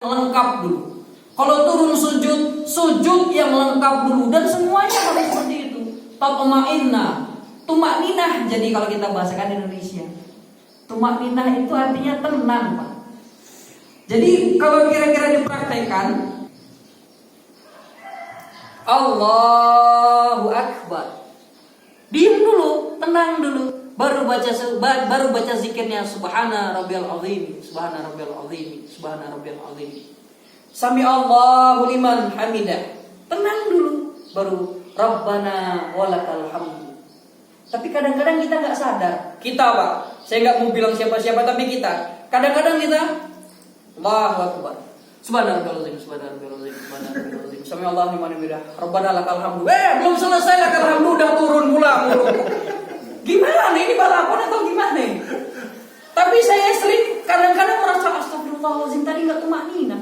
lengkap dulu. Kalau turun sujud, sujud yang lengkap dulu, dan semuanya harus seperti itu. Tatma'inna, tumakninah. Jadi kalau kita bahasakan di Indonesia, tumakninah itu artinya tenang, Pak. Jadi kalau kira-kira dipraktekkan, Allahu Akbar, diam dulu, tenang dulu, baru baca zikirnya subhana rabbiyal azim, subhana rabbiyal azim, subhana rabbiyal azim. Sami Allahu liman hamidah. Tenang dulu, baru Rabbana walakal hamd. Tapi kadang-kadang kita nggak sadar. Kita, Pak, saya nggak mau bilang siapa-siapa, tapi kita kadang-kadang kita Allahu Akbar, subhana rabbiyal azim, subhana rabbiyal azim, subhana rabbiyal azim, sami Allahu liman hamidah, Rabbana lakal hamd. Belum selesai lakal hamd udah turun pulang. Gimana nih, ini balapan atau gimana nih? Tapi saya sering kadang-kadang merasa astagfirullahaladzim, tadi nggak tumakninah.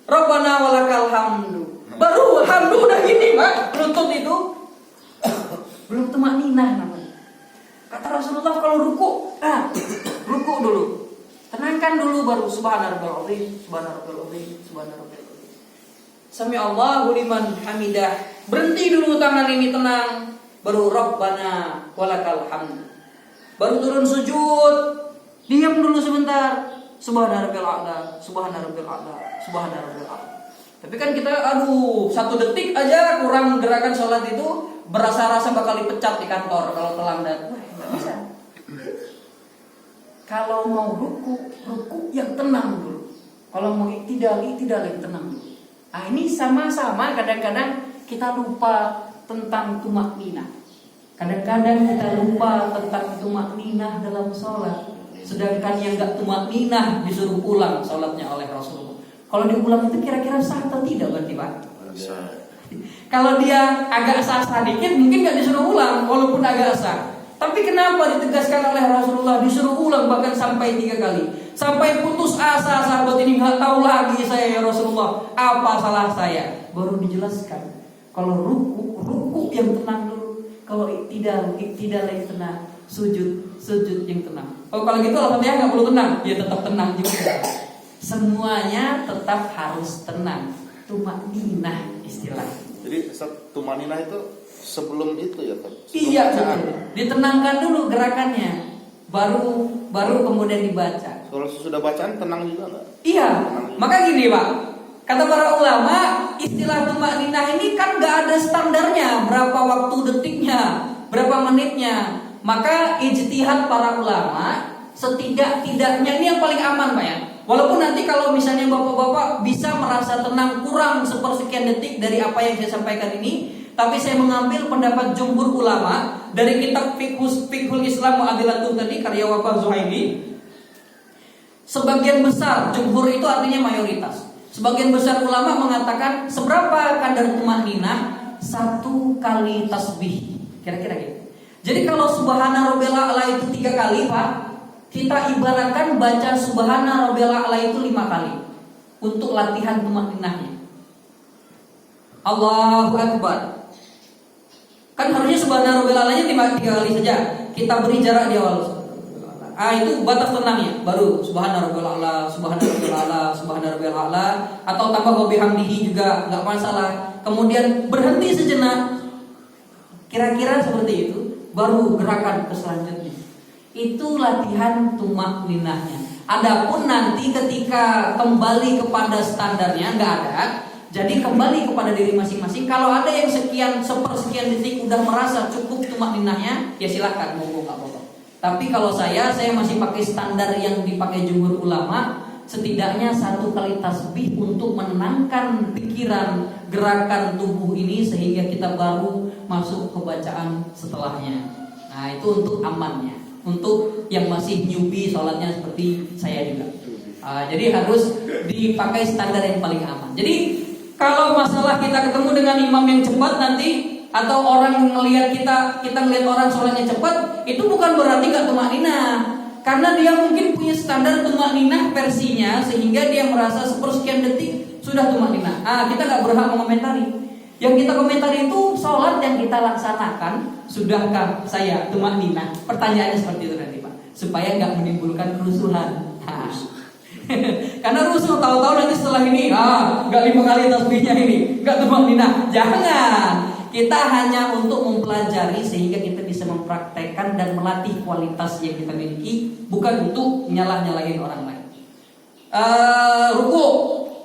Rabbana walakal hamdu. Baru hamdu udah gini, Pak. Lutut itu belum tumakninah namanya. Kata Rasulullah kalau ruku, ruku dulu. Tenangkan dulu, baru subhana rabbiyal azim, subhana rabbiyal azim, subhana rabbiyal azim. Sami Allahu liman hamidah. Berhenti dulu, tangan ini tenang. Baru Rabbana walakal hamd. Baru turun sujud, diam dulu sebentar. Subhana rabbil a'la, subhana rabbil a'la, subhana rabbil a'la. Tapi kan kita satu detik aja kurang gerakan sholat itu berasa-rasa bakal dipecat di kantor kalau telang dan nggak bisa. Kalau mau ruku yang tenang dulu. Kalau mau iktidal yang tenang dulu. Nah, ini sama-sama kadang-kadang kita lupa tentang tumakninah. Kadang-kadang kita lupa tentang tumakninah dalam sholat. Sedangkan yang gak tumakninah disuruh ulang sholatnya oleh Rasulullah. Kalau diulang itu kira-kira sah atau tidak berarti, Pak? Kalau dia agak sah sedikit mungkin gak disuruh ulang walaupun agak sah. Tapi kenapa ditegaskan oleh Rasulullah disuruh ulang bahkan sampai 3 kali? Sampai putus asa sahabat ini, gak tahu lagi saya ya Rasulullah, apa salah saya? Baru dijelaskan. Kalau ruku yang tenang dulu. Kalau iktidal yang tenang. Sujud yang tenang. Oh, kalau gitu alhamdulillah nggak perlu tenang, ya tetap tenang juga. Semuanya tetap harus tenang. Tumakninah istilah. Jadi tumakninah itu sebelum itu ya, Pak? Iya, betul. Ditenangkan dulu gerakannya, baru kemudian dibaca. Kalau sudah bacaan tenang juga nggak? Iya, maka gini, Pak. Kata para ulama, istilah tumakninah ini kan nggak ada standarnya, berapa waktu detiknya, berapa menitnya. Maka ijtihad para ulama setidak-tidaknya ini yang paling aman, Pak ya. Walaupun nanti kalau misalnya bapak-bapak bisa merasa tenang kurang sepersekian detik dari apa yang saya sampaikan ini, tapi saya mengambil pendapat jumhur ulama dari kitab Fiqhul Islam Mu'adilatun tadi karya Waqaf Zuhaili. Sebagian besar, jumhur itu artinya mayoritas. Sebagian besar ulama mengatakan seberapa kadar tumakninah? 1 kali tasbih. Kira-kira gitu. Jadi kalau subhana rabbil a'la itu 3 kali, Pak, kita ibaratkan baca subhana rabbil a'la itu 5 kali untuk latihan tumakninahnya. Allahu Akbar. Kan harusnya subhana rabbil a'lanya 3 kali saja. Kita beri jarak di awal. Itu batas tenangnya. Baru subhana rabbil a'la, subhana rabbil a'la, subhana rabbil a'la, atau tambah wa bihamdihi juga enggak masalah. Kemudian berhenti sejenak. Kira-kira seperti itu. Baru gerakan ke selanjutnya. Itu latihan tumakninahnya. Adapun nanti ketika kembali kepada standarnya nggak ada. Jadi kembali kepada diri masing-masing. Kalau ada yang sepersekian detik udah merasa cukup tumakninahnya, ya silahkan monggo nggak apa-apa. Tapi kalau saya masih pakai standar yang dipakai jumhur ulama. Setidaknya 1 kali tasbih untuk menenangkan pikiran, gerakan tubuh ini sehingga kita baru masuk ke bacaan setelahnya. Nah, itu untuk amannya. Untuk yang masih newbie sholatnya seperti saya juga. Jadi harus dipakai standar yang paling aman. Jadi kalau masalah kita ketemu dengan imam yang cepat nanti, atau orang melihat kita melihat orang sholatnya cepat, itu bukan berarti gak tumakninah. Karena dia mungkin punya standar tumakninah versinya, sehingga dia merasa sepersekian detik sudah tumakninah. Kita gak berhak mengomentari. Yang kita komentari itu sholat yang kita laksanakan, sudahkah saya tumakninah? Pertanyaannya seperti itu nanti, Pak, supaya gak menimbulkan kerusuhan. Karena rusuh tahu-tahu nanti setelah ini nggak 5 kali tasbihnya ini, nggak tumanina. Jangan. Kita hanya untuk mempelajari sehingga kita bisa mempraktekkan dan melatih kualitas yang kita miliki, bukan untuk nyalah-nyalahin orang lain. Ruku,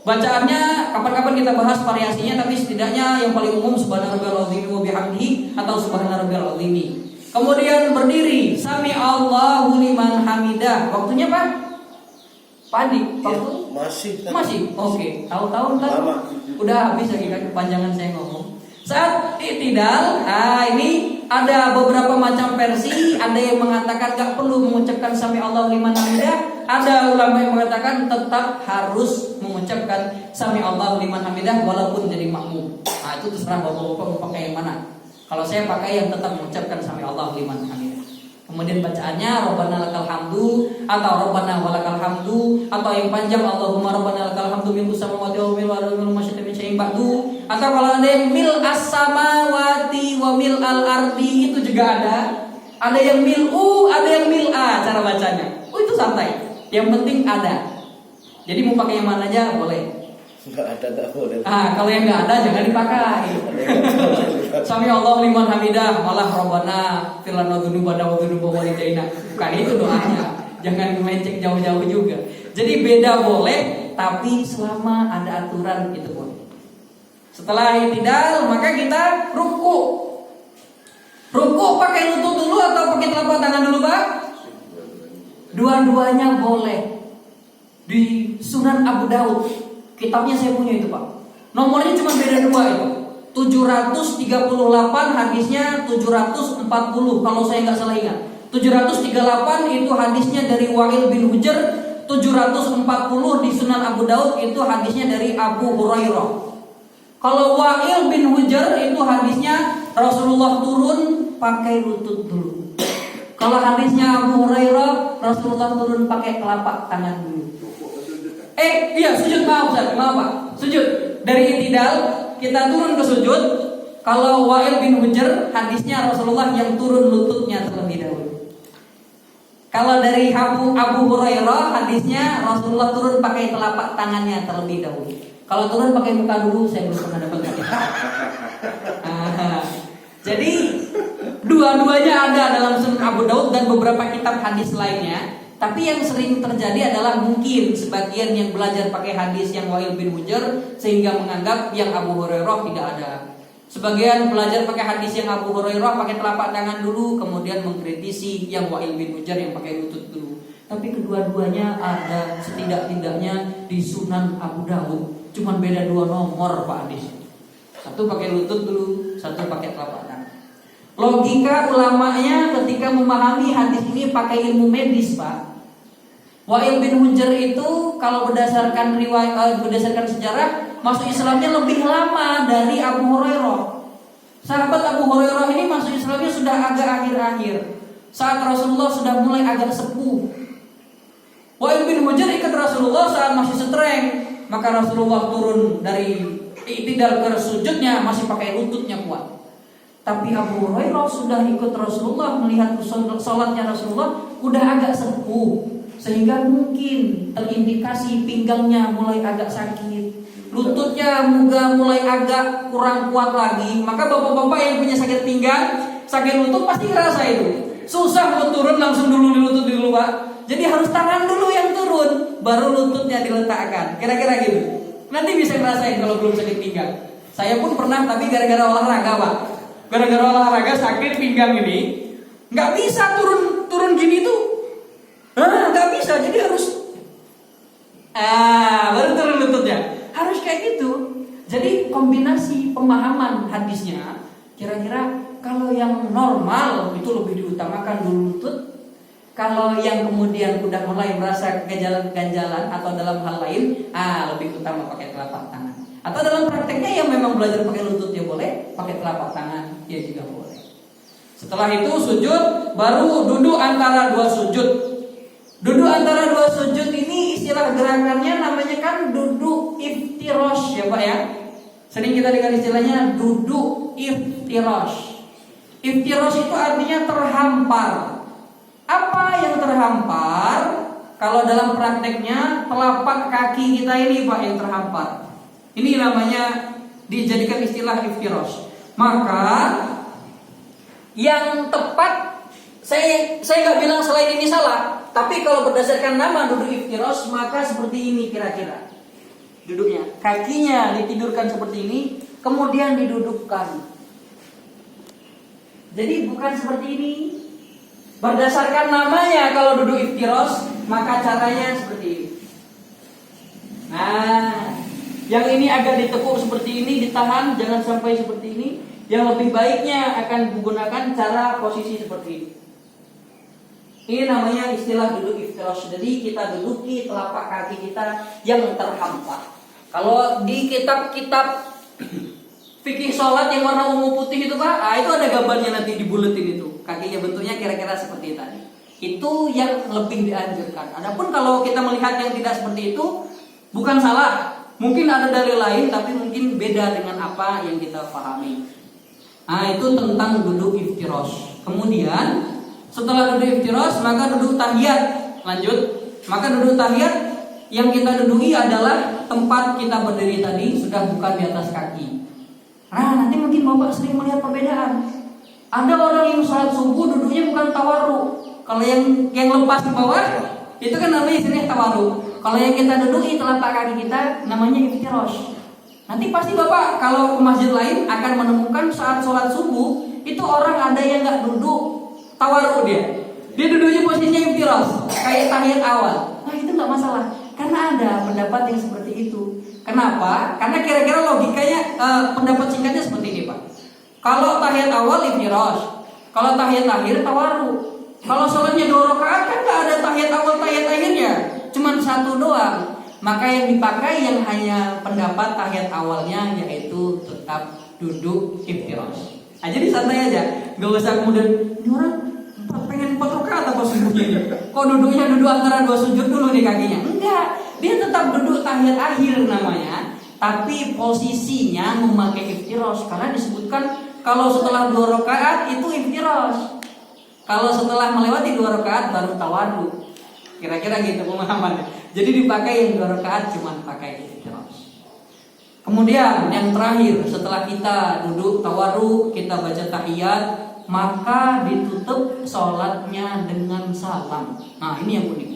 bacaannya kapan-kapan kita bahas variasinya, tapi setidaknya yang paling umum subhanarabbiyal azim wa bihamdihi atau subhanarabbiyal azim. Kemudian berdiri, sami Allahu liman hamidah. Waktunya Pak? Padi, waktu? Masih. Oke. Tahu-tahu ntar udah habis lagi kan kepanjangan saya ngomong. Saat i'tidal, ini ada beberapa macam versi. Ada yang mengatakan gak perlu mengucapkan sami Allahu liman hamidah. Ada ulama yang mengatakan tetap harus mengucapkan sami Allahu liman hamidah walaupun jadi makmum. Itu terserah bapak-bapak mau pakai yang mana. Kalau saya pakai yang tetap mengucapkan sami Allahu liman hamidah. Kemudian bacaannya Rabbana lakal hamdu atau Rabbana walakal hamdu, atau yang panjang Allahumma Rabbana lakal hamdu min samawati wa mil ardi wa ma syi'ta min syai'in ba'du, atau kalau ada yang mil as-samawati wa mil al-ardi itu juga ada. Ada yang mil'u, ada yang mil'a cara bacanya. Itu santai. Yang penting ada. Jadi mau pakai yang mana aja boleh. Enggak ada tak boleh. Kalau yang enggak ada jangan dipakai. Sami Allah liman hamidah malah Rabbana fir lana dzunubana wa dzunuba walidaina. Bukan itu doanya. Jangan melenceng jauh-jauh juga. Jadi beda boleh, tapi selama ada aturan itu boleh. Setelah i'tidal maka kita ruku. Ruku pakai lutut dulu atau pakai telapak tangan dulu, Pak? Dua-duanya boleh. Di Sunan Abu Daud, kitabnya saya punya itu, Pak. Nomornya cuma beda 2 itu. 738 hadisnya 740 kalau saya nggak salah ingat. 738 itu hadisnya dari Wa'il bin Hujr. 740 di Sunan Abu Daud itu hadisnya dari Abu Hurairah. Kalau Wa'il bin Hujr itu hadisnya Rasulullah turun pakai lutut dulu. Kalau hadisnya Abu Hurairah Rasulullah turun pakai telapak tangan dulu. Iya sujud, maaf Pak. Sujud dari i'tidal kita turun ke sujud. Kalau Wa'il bin Hujr hadisnya Rasulullah yang turun lututnya terlebih dahulu. Kalau dari Abu Hurairah hadisnya Rasulullah turun pakai telapak tangannya terlebih dahulu. Kalau turun pakai muka dulu saya belum pernah dapat. Jadi dua-duanya ada dalam Sunan Abu Daud dan beberapa kitab hadis lainnya. Tapi yang sering terjadi adalah mungkin sebagian yang belajar pakai hadis yang Wa'il bin Hujr sehingga menganggap yang Abu Hurairah tidak ada. Sebagian belajar pakai hadis yang Abu Hurairah pakai telapak tangan dulu, kemudian mengkritisi yang Wa'il bin Hujr yang pakai lutut dulu. Tapi kedua-duanya ada setidak-tidaknya di Sunan Abu Daud. Cuman beda 2 nomor Pak hadis. Satu pakai lutut dulu, satu pakai telapak tangan. Logika ulamanya ketika memahami hadis ini pakai ilmu medis, Pak. Wa'il bin Hujr itu kalau berdasarkan riwayat, berdasarkan sejarah masuk Islamnya lebih lama dari Abu Hurairah. Sahabat Abu Hurairah ini masuk Islamnya sudah agak akhir-akhir, saat Rasulullah sudah mulai agak sepuh. Wa'il bin Hujr ikut Rasulullah saat masih setreng, maka Rasulullah turun dari i'tidal ke sujudnya masih pakai lututnya kuat. Tapi Abu Hurairah sudah ikut Rasulullah, melihat sholatnya Rasulullah udah agak sepuh, sehingga mungkin terindikasi pinggangnya mulai agak sakit, lututnya mulai agak kurang kuat lagi. Maka bapak-bapak yang punya sakit pinggang, sakit lutut pasti ngerasa itu. Susah mau turun langsung dulu di lutut dulu, Pak. Jadi harus tangan dulu yang turun, baru lututnya diletakkan. Kira-kira gitu. Nanti bisa ngerasain kalau belum sakit pinggang. Saya pun pernah, tapi gara-gara olahraga, Pak. Gara-gara olahraga sakit pinggang ini, nggak bisa turun gini tuh. Nggak bisa, jadi harus baru turun lututnya. Harus kayak gitu. Jadi kombinasi pemahaman hadisnya, kira-kira kalau yang normal itu lebih diutamakan dulu lutut. Kalau yang kemudian udah mulai merasa ganjalan atau dalam hal lain, lebih utama pakai telapak tangan. Atau dalam prakteknya yang memang belajar pakai lutut ya boleh, pakai telapak tangan ya juga boleh. Setelah itu sujud, baru duduk antara 2 sujud. Duduk antara 2 sujud ini istilah gerakannya namanya kan duduk iftirash ya Pak ya. Sering kita dengar istilahnya duduk iftirash. Iftirash itu artinya terhampar. Apa yang terhampar? kalau dalam prakteknya telapak kaki kita ini Pak yang terhampar. Ini namanya dijadikan istilah iftirosh. Maka yang tepat, saya nggak bilang selain ini salah, tapi kalau berdasarkan nama duduk iftirosh maka seperti ini kira-kira duduknya. Kakinya ditidurkan seperti ini, kemudian didudukkan. Jadi bukan seperti ini. Berdasarkan namanya kalau duduk iftirosh maka caranya seperti ini. Nah, yang ini agak ditekuk seperti ini, ditahan, jangan sampai seperti ini. Yang lebih baiknya akan menggunakan cara posisi seperti ini. Ini namanya istilah duduk iftirosh. Jadi kita duduki telapak kaki kita yang terhampar. Kalau di kitab-kitab fikih sholat yang warna ungu putih itu Pak, itu ada gambarnya nanti dibuletin itu. Kakinya bentuknya kira-kira seperti tadi. Itu yang lebih dianjurkan. Adapun kalau kita melihat yang tidak seperti itu, bukan salah. Mungkin ada dalil lain, tapi mungkin beda dengan apa yang kita pahami. Nah, itu tentang duduk iftirosh. Kemudian setelah duduk iftirosh, maka duduk tahiyat. Lanjut, maka duduk tahiyat yang kita duduki adalah tempat kita berdiri tadi, sudah bukan di atas kaki. Nah, nanti mungkin Bapak sering melihat perbedaan. Ada orang yang sholat subuh duduknya bukan tawaru. Kalau yang lepas di bawah itu kan namanya istilahnya tawaru. Kalau yang kita duduki telapak kaki kita namanya iftirosh. Nanti pasti Bapak kalau ke masjid lain akan menemukan saat sholat subuh itu orang ada yang nggak duduk tawaru dia. Dia duduknya posisinya iftirosh kayak tahiyat awal. Nah itu nggak masalah karena ada pendapat yang seperti itu. Kenapa? Karena kira-kira logikanya pendapat singkatnya seperti ini Pak. Kalau tahiyat awal iftirosh, kalau tahiyat akhir tawaru. Kalau sholatnya 2 rakaat kan nggak ada tahiyat awal tahiyat akhirnya, cuman 1 doang. Maka yang dipakai yang hanya pendapat tahiyat awalnya yaitu tetap duduk iftirosh. Nah, jadi santai aja, nggak usah kemudian ini orang pengen 4 rakaat apa sujudnya ini? Kok duduknya duduk antara 2 sujud dulu nih kakinya? Enggak, dia tetap duduk tahiyat akhir namanya, tapi posisinya memakai iftirosh karena disebutkan kalau setelah 2 rakaat itu iftirosh. Kalau setelah melewati 2 rakaat baru tawadhu. Kira-kira gitu pemahamannya. Jadi dipakai yang 2 rakaat cuma pakai iftirosh. Kemudian yang terakhir setelah kita duduk tawadhu, kita baca tahiyat, maka ditutup sholatnya dengan salam. Nah ini yang unik.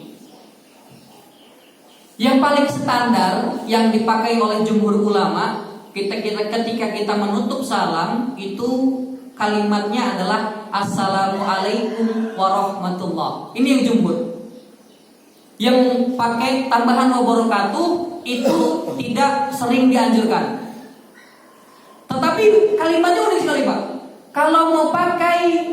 Yang paling standar yang dipakai oleh jumhur ulama ketika kita menutup salam itu kalimatnya adalah Assalamualaikum warahmatullah. Ini yang jumhur. Yang pakai tambahan wabarakatuh itu tidak sering dianjurkan. Tetapi kalimatnya unik sekali Pak. Kalau mau pakai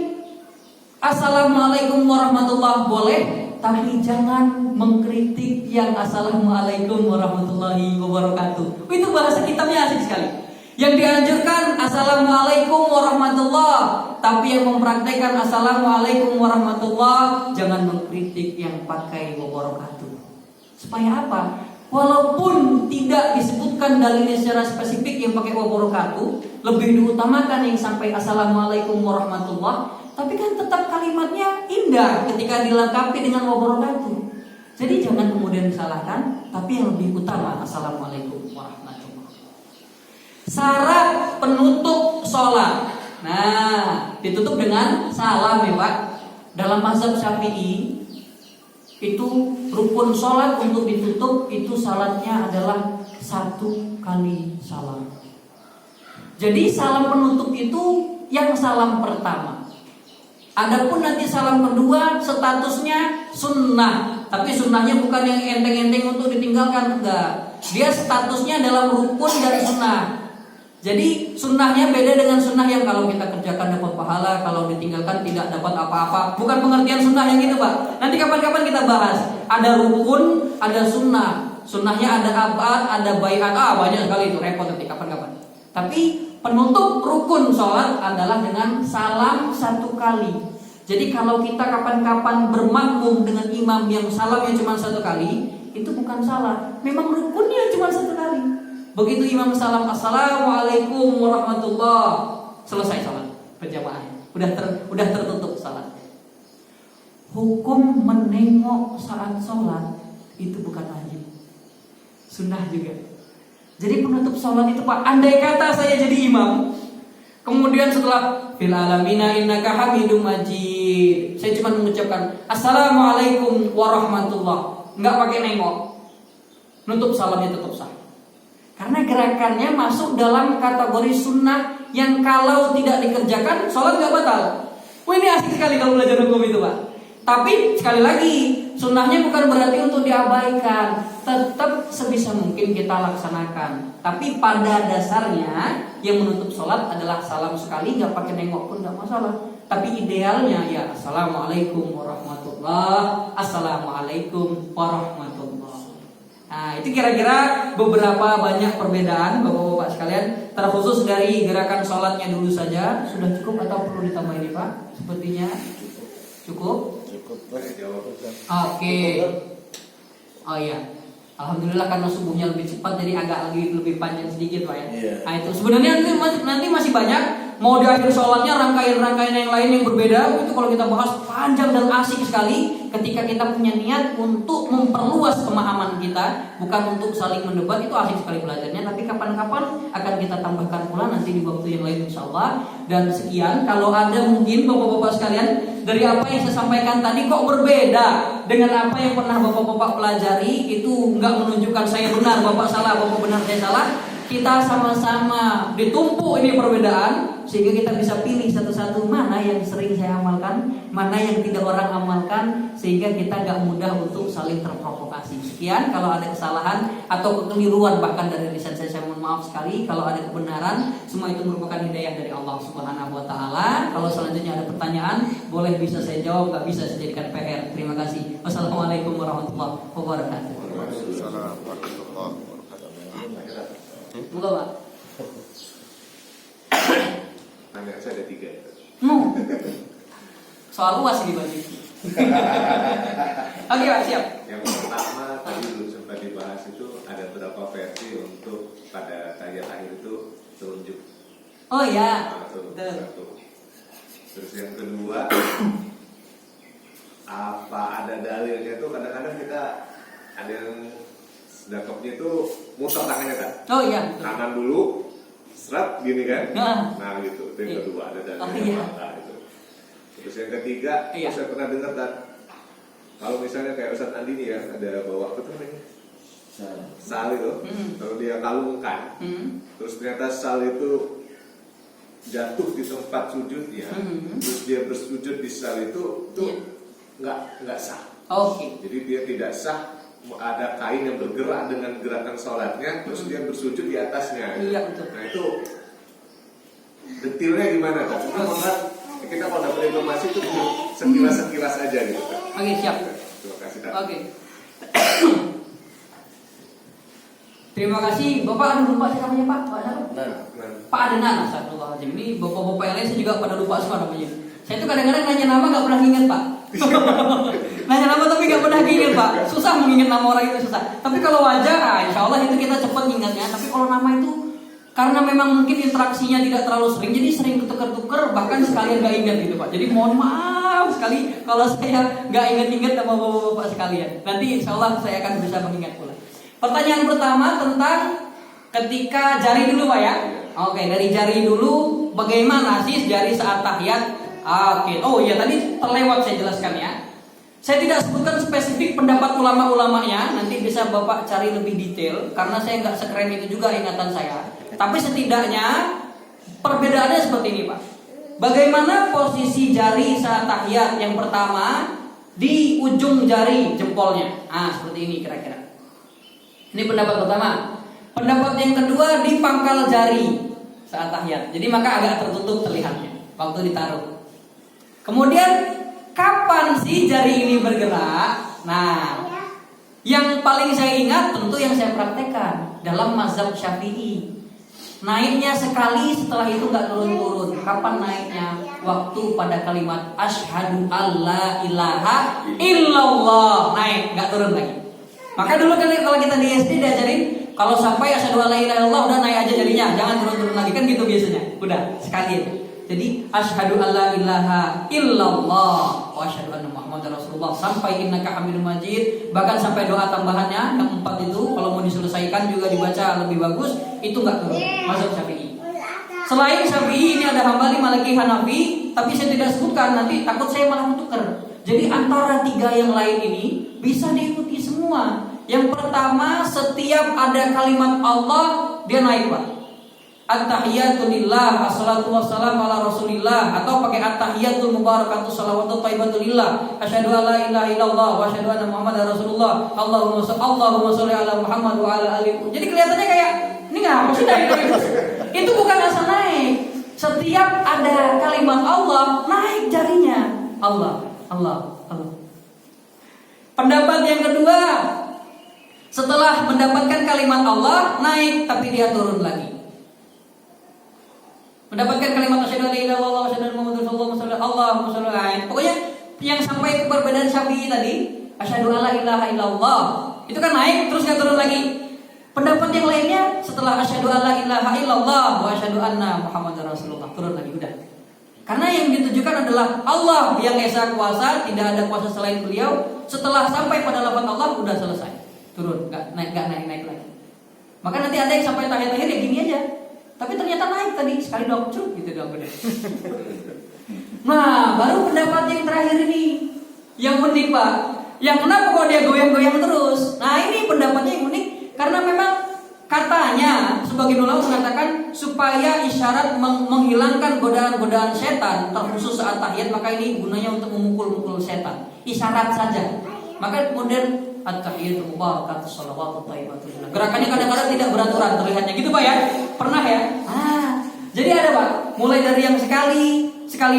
Assalamualaikum warahmatullah boleh, tapi jangan mengkritik yang Assalamualaikum warahmatullahi wabarakatuh. Itu bahasa kitabnya asik sekali. Yang dianjurkan Assalamualaikum warahmatullah, tapi yang mempraktekkan Assalamualaikum warahmatullah jangan mengkritik yang pakai wabarakatuh. Supaya apa? Walaupun tidak disebutkan dalilnya secara spesifik yang pakai wabarakatuh, lebih diutamakan yang sampai Assalamualaikum warahmatullah, tapi kan tetap kalimatnya indah ketika dilengkapi dengan wabarakatuh. Jadi jangan kemudian disalahkan, tapi yang lebih utama Assalamualaikum warahmatullah. Syarat penutup sholat. Nah, ditutup dengan salam ya Pak. Dalam mazhab Syafi'i itu rukun sholat untuk ditutup itu syaratnya adalah 1 kali salam. Jadi salam penutup itu yang salam pertama. Adapun nanti salam kedua statusnya sunnah, tapi sunnahnya bukan yang enteng-enteng untuk ditinggalkan, enggak. Dia statusnya dalam rukun dari sunnah. Jadi sunnahnya beda dengan sunnah yang kalau kita kerjakan dapat pahala, kalau ditinggalkan tidak dapat apa-apa. Bukan pengertian sunnah yang itu Pak. Nanti kapan-kapan kita bahas. Ada rukun, ada sunnah. Sunnahnya ada abad, ada baiat. Banyak sekali itu, repot nanti kapan-kapan. Tapi penutup rukun sholat adalah dengan salam 1 kali. Jadi kalau kita kapan-kapan bermakmum dengan imam yang salamnya cuma 1 kali, itu bukan salah. Memang rukunnya cuma 1 kali. Begitu imam salam Assalamualaikum warahmatullah, selesai salat berjamaah. Udah tertutup salat. hukum menengok saat sholat itu bukan wajib, sunnah juga. Jadi penutup sholat itu Pak, andai kata saya jadi imam, kemudian setelah fil alamina innaka hamidum majid, saya cuma mengucapkan assalamualaikum warahmatullah, nggak pakai nengok, nutup salamnya tetap sah. Karena gerakannya masuk dalam kategori sunnah yang kalau tidak dikerjakan sholat nggak batal. Wah, ini asik sekali kalau belajar hukum itu Pak. Tapi sekali lagi, sunnahnya bukan berarti untuk diabaikan, tetap sebisa mungkin kita laksanakan. Tapi pada dasarnya yang menutup sholat adalah salam sekali, nggak pakai nengok pun nggak masalah. Tapi idealnya ya assalamualaikum warahmatullah, assalamualaikum warahmatullah. Nah, itu kira-kira beberapa banyak perbedaan Bapak-bapak sekalian, terkhusus dari gerakan sholatnya dulu saja. Sudah cukup atau perlu ditambah ini Pak? Sepertinya cukup. Oke. Oh iya. Alhamdulillah karena subuhnya lebih cepat jadi agak lebih panjang sedikit Pak ya. Iya. Nah itu sebenarnya nanti masih banyak. Mau di akhir sholatnya rangkaian-rangkaian yang lain yang berbeda itu kalau kita bahas panjang dan asik sekali. Ketika kita punya niat untuk memperluas pemahaman kita, bukan untuk saling mendebat, itu asik sekali belajarnya. Tapi kapan-kapan akan kita tambahkan pula nanti di waktu yang lain insya Allah. Dan sekian, kalau ada mungkin bapak-bapak sekalian dari apa yang saya sampaikan tadi kok berbeda dengan apa yang pernah bapak-bapak pelajari, itu nggak menunjukkan saya benar, bapak salah, bapak benar, saya salah. Kita sama-sama ditumpuk ini perbedaan sehingga kita bisa pilih satu-satu mana yang sering saya amalkan, mana yang tidak orang amalkan, sehingga kita gak mudah untuk saling terprovokasi. Sekian, kalau ada kesalahan atau kekeliruan bahkan dari lisan saya mohon maaf sekali. Kalau ada kebenaran, semua itu merupakan hidayah dari Allah Subhanahu wa taala. Kalau selanjutnya ada pertanyaan, boleh bisa saya jawab, gak bisa saya jadikan PR. Terima kasih. Wassalamualaikum warahmatullahi wabarakatuh. Waalaikumsalam warahmatullahi wabarakatuh. Moga Pak. Nanya saya ada 3 itu. Soal luas ini bagi. Oke Pak, siap. Yang pertama tadi belum sempat dibahas itu ada berapa versi untuk pada tahiyat akhir itu telunjuk. Oh ya. Satu. Terus yang kedua, apa ada dalilnya tuh kadang-kadang kita ada yang sedekapnya itu muter tangannya kan? Oh iya. Kanan dulu, serat gini kan? Nah gitu. Itu yang Iya. kedua ada Oh, dalilnya. iya. Nah, itu. Terus yang ketiga, Iya. saya pernah dengar kan, kalau misalnya kayak Ustadz Andi nih ya, ada bawa apa tuh namanya? Sal itu, kalau dia kalungkan, terus ternyata sal itu jatuh di tempat sujudnya, terus dia bersujud di sal itu tuh nggak sah. Oke. Jadi dia tidak sah. Ada kain yang bergerak dengan gerakan sholatnya, terus dia bersujud di atasnya. Iya betul. Nah itu detailnya gimana kan? Kita kalau dapat informasi itu sekilas aja gitu kan. Oke, siap. Terima kasih kan. Oke. Terima kasih. Bapak ada lupa sih namanya Pak? Pak siapa? Pak Adenan. Astagfirullahaladzim. Ini bapak-bapak yang lain saya juga pada lupa semua namanya. Saya tuh kadang-kadang nanya nama gak pernah ingat Pak. Nanya nama tapi gak pernah ingat Pak. Susah mengingat nama orang itu, susah. Tapi kalau wajah, insya Allah itu kita cepat ingatnya. Tapi kalau nama itu karena memang mungkin interaksinya tidak terlalu sering, jadi sering ketukar-tukar, bahkan sekalian gak ingat gitu Pak. Jadi mohon maaf sekali kalau saya gak ingat-ingat sama bapak-bapak sekalian. Nanti insya Allah saya akan bisa mengingat pula. Pertanyaan pertama tentang ketika jari dulu Pak ya. Oke, dari jari dulu, bagaimana sih jari saat tahiyat? Oke, oh iya tadi terlewat saya jelaskan ya. Saya tidak sebutkan spesifik pendapat ulama-ulamanya, nanti bisa Bapak cari lebih detail karena saya nggak sekeren itu juga ingatan saya. Tapi setidaknya perbedaannya seperti ini Pak. Bagaimana posisi jari saat tahiyat? Yang pertama di ujung jari jempolnya. Seperti ini kira-kira. Ini pendapat pertama. Pendapat yang kedua di pangkal jari saat tahiyat. Jadi maka agak tertutup terlihatnya waktu ditaruh. Kemudian kapan sih jari ini bergerak? Nah, yang paling saya ingat tentu yang saya praktekkan dalam mazhab Syafi'i. Naiknya sekali, setelah itu nggak turun-turun. Kapan naiknya? Waktu pada kalimat asyhadu alla ilaha illallah, naik, nggak turun lagi. Maka dulu kan kalau kita di SD diajarin, kalau sampai asyhadu alla ilaha illallah udah naik aja jarinya, jangan turun-turun lagi, kan gitu biasanya. Udah sekali. Jadi asyhadu alla ilaha illallah wa asyhadu anna muhammadar rasulullah sampai innaka hamidum majid, bahkan sampai doa tambahannya yang 4 itu kalau mau diselesaikan juga dibaca lebih bagus, itu enggak turun mazhab Syafi'i. Selain Syafi'i ini ada Hambali, Maliki, Hanafi, tapi saya tidak sebutkan nanti takut saya malah mentukar. Jadi antara 3 yang lain ini bisa diikuti semua. Yang pertama, setiap ada kalimat Allah dia naik, Pak. At-tahiyatu lillah, assalatu wassalamu ala rasulillah, atau pakai at-tahiyatul mubarakatuh shalawatu thayyibatul lillah, asyhadu alla ilaha illallah wa asyhadu anna muhammadar rasulullah, Allahumma sholli ala Muhammad wa ala alihi. Jadi kelihatannya kayak ini ngapa sih dari itu bukan asal naik. Setiap ada kalimat Allah naik jarinya. Allah. Pendapat yang kedua, setelah mendapatkan kalimat Allah naik tapi dia turun lagi. Mendapatkan kalimat asyhadu alla ilaha illallah wa asyhadu anna muhammadar rasulullah, Allahumma sholli ala. Pokoknya yang sampai ke perbedaan Syafi'i tadi, asyhadu alla ilaha illallah, itu kan naik terus nggak turun lagi. Pendapat yang lainnya setelah asyhadu alla ilaha illallah wa asyhadu anna muhammadar rasulullah turun lagi udah. Karena yang ditujukan adalah Allah yang esa kuasa, tidak ada kuasa selain beliau. Setelah sampai pada lafaz Allah udah selesai. Turun, nggak naik lagi. Maka nanti ada yang sampai tahiyat-tahiyat ya gini aja. Tapi ternyata naik tadi sekali dong, cuk gitu dong. Nah, baru pendapat yang terakhir ini yang unik, Pak. Yang kenapa kok dia goyang-goyang terus? Nah, ini pendapatnya yang unik karena memang katanya sebagian ulama mengatakan supaya isyarat menghilangkan godaan-godaan setan, terkhusus saat tahiyat, maka ini gunanya untuk memukul-mukul setan. Isyarat saja. Maka kemudian at-tahiyatul mubarakatuh shalawatu thayyibatul lillah. Gerakannya kadang-kadang tidak beraturan terlihatnya gitu, Pak ya. Pernah ya? Jadi ada, Pak. Mulai dari yang sekali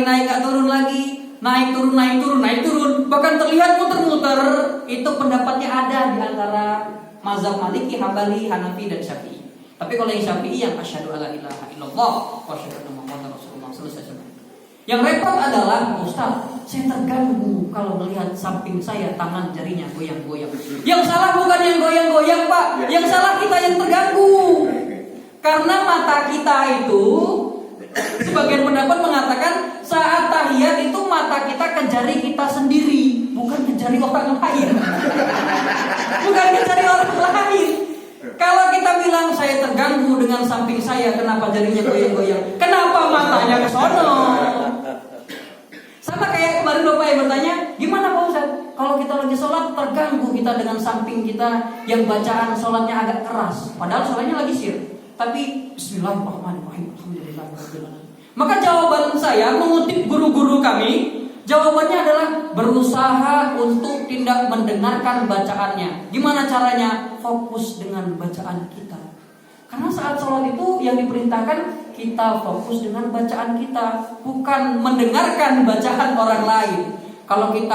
naik gak turun lagi, naik turun, bahkan terlihat muter-muter. Itu pendapatnya ada di antara mazhab Maliki, Hambali, Hanafi dan Syafi'i. Tapi kalau yang Syafi'i yang asyhadu alla ilaha illallah wa asyhadu anna muhammadar rasulullah selesai. Yang repot adalah, Ustaz, saya terganggu kalau melihat samping saya tangan jarinya goyang-goyang. Yang salah bukan yang goyang-goyang, Pak. Yang salah kita yang terganggu. Karena mata kita itu, sebagian pendapat mengatakan saat tahiyat itu mata kita ke jari kita sendiri, bukan ke jari orang lain. Bukan ke jari orang lain. Kalau kita bilang saya terganggu dengan samping saya, kenapa jarinya goyang-goyang? Kenapa matanya ke sono? Sama kayak kemarin Bapak yang bertanya, gimana Pak Ustaz? Kalau kita lagi sholat terganggu kita dengan samping kita yang bacaan sholatnya agak keras, padahal sholatnya lagi sir. Tapi Bismillahirrahmanirrahim, alhamdulillah. Maka jawaban saya mengutip guru-guru kami, jawabannya adalah berusaha untuk tidak mendengarkan bacaannya. Gimana caranya? Fokus dengan bacaan kita. Karena saat sholat itu yang diperintahkan kita fokus dengan bacaan kita, bukan mendengarkan bacaan orang lain. Kalau kita